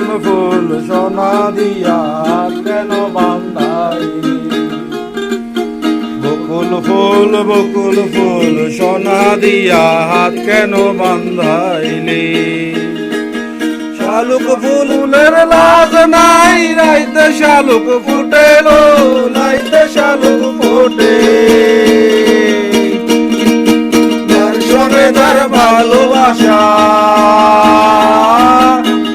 বকুল ফুল সোনা দিয়া হাত কেন বান্ধাইলি? বকুল ফুল সোনা দিয়া হাত কেন বান্ধাইলি? শালুক ফুলের লাজ নাই, রাইতে শালুক ফুটেলো, রাইতে শালুক ফোটে। যার সঙ্গে যার ভালোবাসা,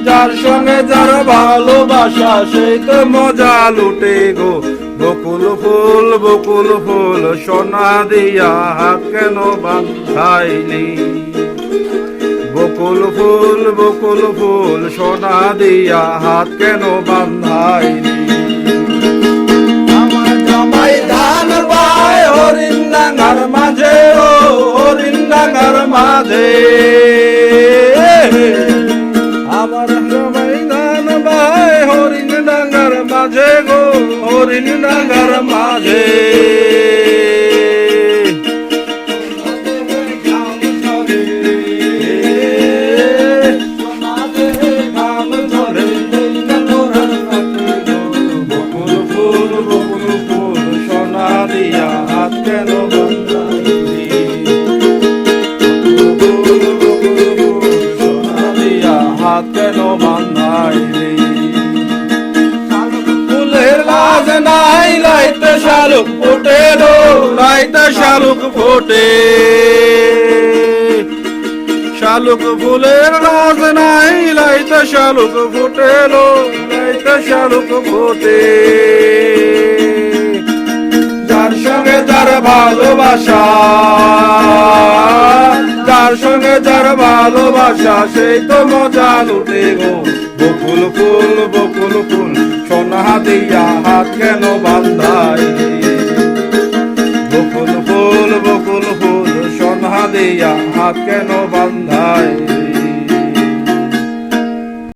যার সঙ্গে যার ভালোবাসা, সেই তো মজা লুটে গো। বকুল ফুল সোনা দিয়া হাত কেন বান্ধাইলি? বকুল ফুল সোনা দিয়া হাত কেন বান্ধাইলি? আমার জামাই ধান পায় হরিণ ডাঙ্গার মাঝে, ও হরিণ ডাঙ্গার মাঝে। আমার জামাই ধান পায় হরিণ ডাঙ্গার মাঝে গো, হরিণ ডাঙ্গার মাঝে। কেন বান্ধাইলি? ফুলের লাজ নাই, লাইতে শালুক ফোটে লো, লাইতে শালুক ফোটে। শালুক ফুলের লাজ নাই, লাইতে শালুক ফোটে লো, লাইতে শালুক ফোটে। যার সঙ্গে যার ভালোবাসা, যার সঙ্গে যার ভালোবাসা, সেই তো মজা লুটে গো। বকুল ফুল সোনা দিয়া হাত কেন বান্ধাইলি? বকুল ফুল সোনা দিয়া হাত কেন বান্ধাইলি?